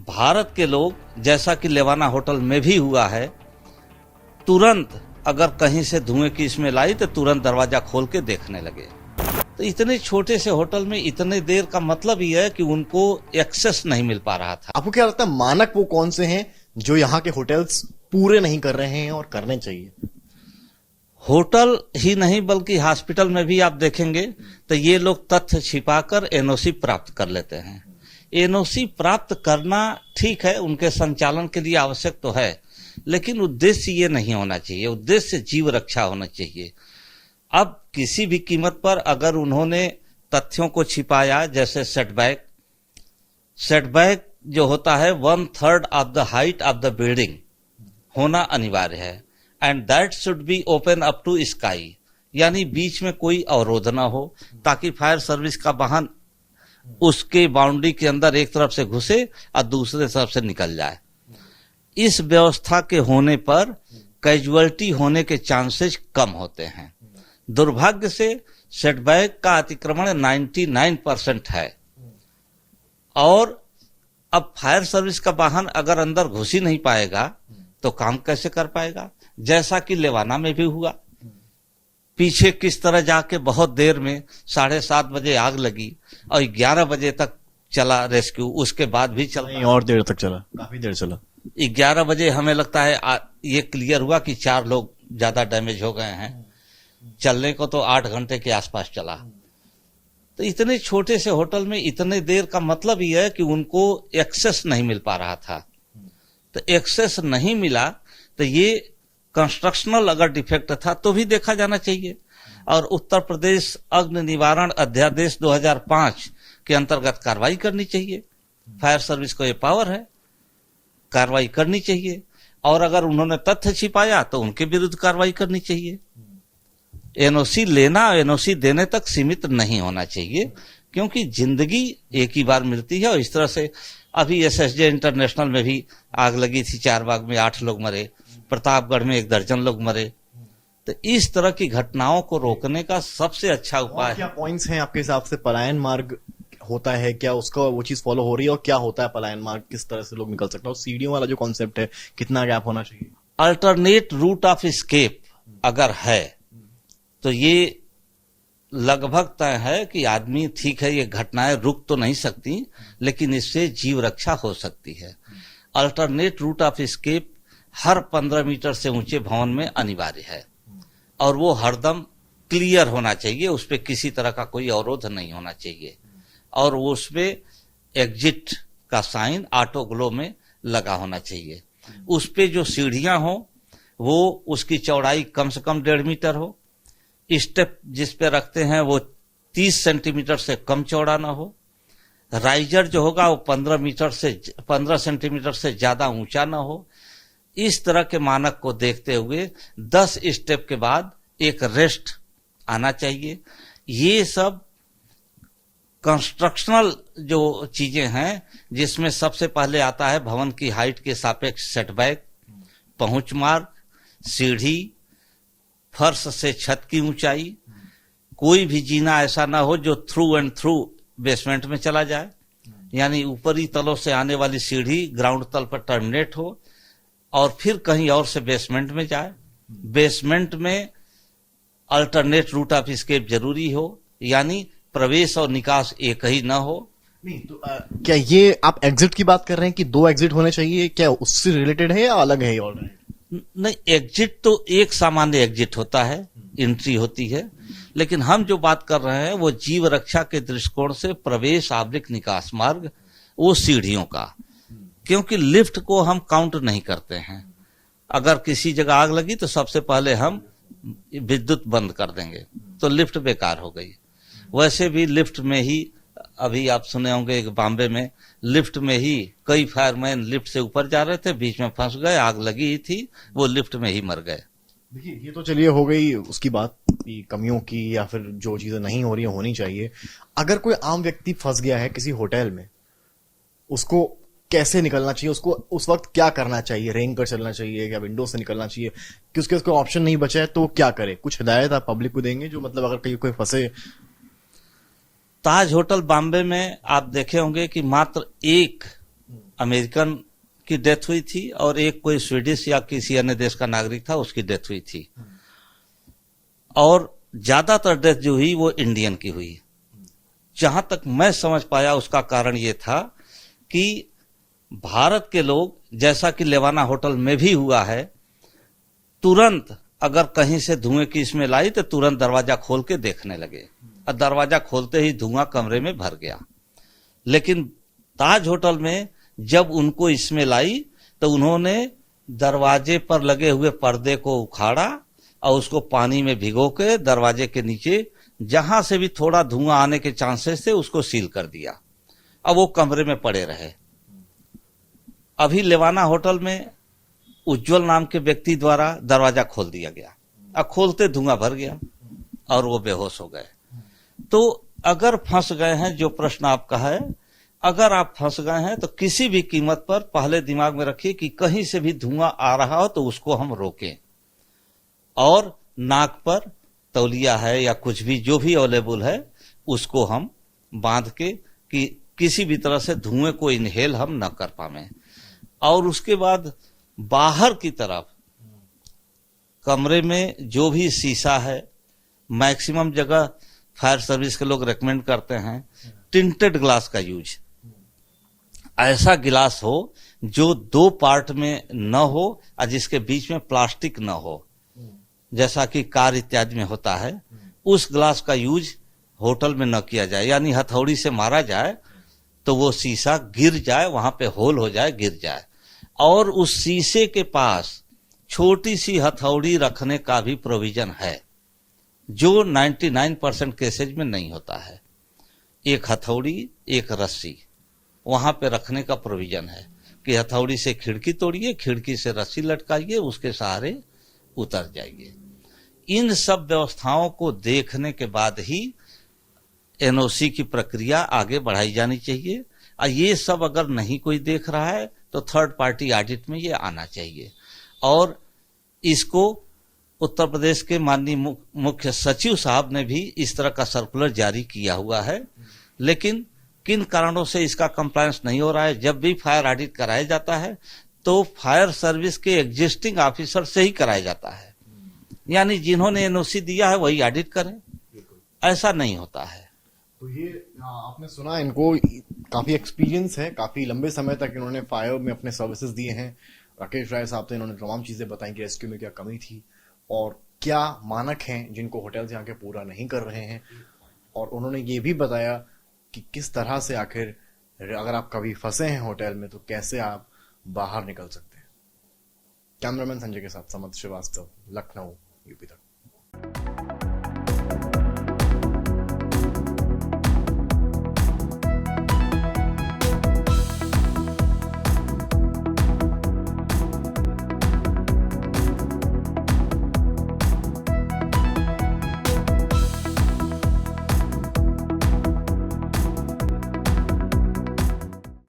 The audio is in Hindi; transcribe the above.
भारत के लोग, जैसा कि लेवाना होटल में भी हुआ है, तुरंत अगर कहीं से धुएं की स्मेल आई तो तुरंत दरवाजा खोल के देखने लगे। तो इतने छोटे से होटल में इतने देर का मतलब ही है कि उनको एक्सेस नहीं मिल पा रहा था। आपको क्या लगता है मानक वो कौन से हैं जो यहाँ के होटल्स पूरे नहीं कर रहे हैं और करने चाहिए? होटल ही नहीं बल्कि हॉस्पिटल में भी आप देखेंगे तो ये लोग तथ्य छिपाकर एनओसी प्राप्त कर लेते हैं। एनओसी प्राप्त करना ठीक है, उनके संचालन के लिए आवश्यक तो है, लेकिन उद्देश्य ये नहीं होना चाहिए। उद्देश्य जीव रक्षा होना चाहिए। अब किसी भी कीमत पर अगर उन्होंने तथ्यों को छिपाया, जैसे सेटबैक जो होता है 1/3 of the height of the building होना अनिवार्य है, and that should be open up to sky, यानी बीच में कोई अवरोध ना हो ताकि फायर सर्विस का वाहन उसके बाउंड्री के अंदर एक तरफ से घुसे और दूसरे तरफ से निकल जाए। इस व्यवस्था के होने पर कैजुअलिटी होने के चांसेस कम होते हैं। दुर्भाग्य से सेटबैक का अतिक्रमण 99% है, और अब फायर सर्विस का वाहन अगर अंदर घुस ही नहीं पाएगा तो काम कैसे कर पाएगा? जैसा कि लेवाना में भी हुआ, पीछे किस तरह जाके बहुत देर में 7:30 बजे आग लगी और 11 बजे तक चला रेस्क्यू, उसके बाद भी चला, और देर तक चला, काफी देर चला। 11 बजे हमें लगता है ये क्लियर हुआ कि 4 लोग ज्यादा डैमेज हो गए हैं। चलने को तो 8 घंटे के आसपास चला। तो इतने छोटे से होटल में इतने देर का मतलब ही है कि उनको एक्सेस नहीं मिल पा रहा था। तो एक्सेस नहीं मिला तो ये कंस्ट्रक्शनल अगर डिफेक्ट था तो भी देखा जाना चाहिए, और उत्तर प्रदेश अग्नि निवारण अध्यादेश 2005 के अंतर्गत कार्रवाई करनी चाहिए। फायर सर्विस को ये पावर है, कार्रवाई करनी चाहिए, और अगर उन्होंने तथ्य छिपाया तो उनके विरुद्ध कार्रवाई करनी चाहिए। एनओसी लेना और एनओसी देने तक सीमित नहीं होना चाहिए, क्योंकि जिंदगी एक ही बार मिलती है। और इस तरह से अभी एसएसजे इंटरनेशनल में भी आग लगी थी, 4 बाग में 8 लोग मरे, प्रतापगढ़ में 1 दर्जन लोग मरे। तो इस तरह की घटनाओं को रोकने का सबसे अच्छा उपाय क्या पॉइंट्स हैं आपके हिसाब से? पलायन मार्ग होता है क्या, उसका वो चीज फॉलो हो रही है? और क्या होता है पलायन मार्ग, किस तरह से लोग निकल सकते हैं? और सीढ़ियों वाला जो कॉन्सेप्ट है, कितना गैप होना चाहिए? अल्टरनेट रूट ऑफ एस्केप अगर है तो ये लगभग तय है कि आदमी, ठीक है ये घटनाएं रुक तो नहीं सकती, लेकिन इससे जीव रक्षा हो सकती है। अल्टरनेट रूट ऑफ एस्केप हर 15 मीटर से ऊंचे भवन में अनिवार्य है, और वो हरदम क्लियर होना चाहिए, उस पर किसी तरह का कोई अवरोध नहीं होना चाहिए, और वो उस पर एग्जिट का साइन ऑटो ग्लो में लगा होना चाहिए। उस पे जो सीढ़ियां हो वो उसकी चौड़ाई कम से कम 1.5 मीटर हो, स्टेप जिस पे रखते हैं वो 30 सेंटीमीटर से कम चौड़ा ना हो, राइजर जो होगा वो 15 सेंटीमीटर से ज्यादा ऊंचा ना हो। इस तरह के मानक को देखते हुए 10 स्टेप के बाद एक रेस्ट आना चाहिए। ये सब कंस्ट्रक्शनल जो चीजें हैं, जिसमें सबसे पहले आता है भवन की हाइट के सापेक्ष सेटबैक, पहुंच मार्ग, सीढ़ी, फर्श से छत की ऊंचाई, कोई भी जीना ऐसा ना हो जो थ्रू एंड थ्रू बेसमेंट में चला जाए, यानी ऊपरी तलों से आने वाली सीढ़ी ग्राउंड तल पर टर्मिनेट हो और फिर कहीं और से बेसमेंट में जाए। बेसमेंट में अल्टरनेट रूट ऑफ एस्केप जरूरी हो, यानी प्रवेश और निकास एक ही ना हो। नहीं तो क्या ये आप एग्जिट की बात कर रहे हैं कि 2 एग्जिट होने चाहिए? क्या उससे रिलेटेड है या अलग है? ऑलराइट नहीं, एग्जिट तो एक सामान्य एग्जिट होता है, एंट्री होती है, लेकिन हम जो बात कर रहे हैं वो जीव रक्षा के दृष्टिकोण से प्रवेश आब्रिक निकास मार्ग, वो सीढ़ियों का, क्योंकि लिफ्ट को हम काउंट नहीं करते हैं। अगर किसी जगह आग लगी तो सबसे पहले हम विद्युत बंद कर देंगे, तो लिफ्ट बेकार हो गई। वैसे भी लिफ्ट में ही, अभी आप सुने होंगे बॉम्बे में लिफ्ट में ही कई फायरमैन लिफ्ट से ऊपर जा रहे थे, बीच में फंस गए, आग लगी थी, वो लिफ्ट में ही मर गए। देखिए ये तो चलिए हो गई उसकी बात की कमियों की, या फिर जो चीजें नहीं हो रही है होनी चाहिए। अगर कोई आम व्यक्ति फंस गया है किसी होटल में, उसको कैसे निकलना चाहिए? उसको उस वक्त क्या करना चाहिए? रेंग कर चलना चाहिए या विंडो से निकलना चाहिए? कि उसको ऑप्शन नहीं बचा है तो क्या करे? कुछ हिदायत आप पब्लिक को देंगे जो, मतलब अगर कहीं कोई फंसे? ताज होटल बॉम्बे में आप देखे होंगे कि मात्र एक अमेरिकन की डेथ हुई थी और एक कोई स्वीडिश या किसी अन्य देश का नागरिक था, उसकी डेथ हुई थी। और ज्यादातर डेथ जो हुई वो इंडियन की हुई। जहां तक मैं समझ पाया उसका कारण ये था कि भारत के लोग, जैसा कि लेवाना होटल में भी हुआ है, तुरंत अगर कहीं से धुएं की स्मेल आई तो तुरंत दरवाजा खोल के देखने लगे और दरवाजा खोलते ही धुआं कमरे में भर गया। लेकिन ताज होटल में जब उनको स्मेल आई तो उन्होंने दरवाजे पर लगे हुए पर्दे को उखाड़ा और उसको पानी में भिगो के दरवाजे के नीचे जहां से भी थोड़ा धुआं आने के चांसेस थे उसको सील कर दिया। अब वो कमरे में पड़े रहे। अभी लेवाना होटल में उज्जवल नाम के व्यक्ति द्वारा दरवाजा खोल दिया गया, अब खोलते धुआं भर गया और वो बेहोश हो गए। तो अगर फंस गए हैं, जो प्रश्न आपका है, अगर आप फंस गए हैं तो किसी भी कीमत पर पहले दिमाग में रखिए कि कहीं से भी धुआं आ रहा हो तो उसको हम रोकें और नाक पर तौलिया है या कुछ भी जो भी अवेलेबल है उसको हम बांध के कि किसी भी तरह से धुएं को इनहेल हम न कर पाए। और उसके बाद बाहर की तरफ कमरे में जो भी शीशा है, मैक्सिमम जगह फायर सर्विस के लोग रेकमेंड करते हैं टिंटेड ग्लास का यूज। ऐसा गिलास हो जो दो पार्ट में न हो और जिसके बीच में प्लास्टिक न हो, जैसा कि कार इत्यादि में होता है। उस ग्लास का यूज होटल में न किया जाए, यानी हथौड़ी से मारा जाए तो वो शीशा गिर जाए, वहां पे होल हो जाए, गिर जाए। और उस शीशे के पास छोटी सी हथौड़ी रखने का भी प्रोविजन है, जो 99% केसेज में नहीं होता है। एक हथौड़ी, एक रस्सी वहां पे रखने का प्रोविजन है कि हथौड़ी से खिड़की तोड़िए, खिड़की से रस्सी लटकाइए, उसके सहारे उतर जाइए। इन सब व्यवस्थाओं को देखने के बाद ही एनओसी की प्रक्रिया आगे बढ़ाई जानी चाहिए। और ये सब अगर नहीं कोई देख रहा है तो थर्ड पार्टी ऑडिट में ये आना चाहिए। और इसको उत्तर प्रदेश के माननीय मुख्य सचिव साहब ने भी इस तरह का सर्कुलर जारी किया हुआ है। लेकिन किन कारणों से इसका कंप्लायंस नहीं हो रहा है? जब भी फायर ऑडिट कराया जाता है तो फायर सर्विस के एग्जिस्टिंग ऑफिसर से ही कराया जाता है, यानी जिन्होंने एनओसी दिया है वही ऑडिट करें। ऐसा नहीं होता है। तो ये आपने सुना, इनको काफी एक्सपीरियंस है, काफी लंबे समय तक इन्होंने फायर में अपने सर्विसेज दिए हैं। राकेश राय साहब तो इन्होंने तमाम चीजें बताई कि रेस्क्यू में क्या कमी थी और क्या मानक हैं जिनको होटल्स यहाँ के पूरा नहीं कर रहे हैं। और उन्होंने ये भी बताया कि किस तरह से आखिर अगर आप कभी फंसे हैं होटल में तो कैसे आप बाहर निकल सकते हैं। कैमरामैन संजय के साथ समर्थ श्रीवास्तव, लखनऊ, यूपी तक।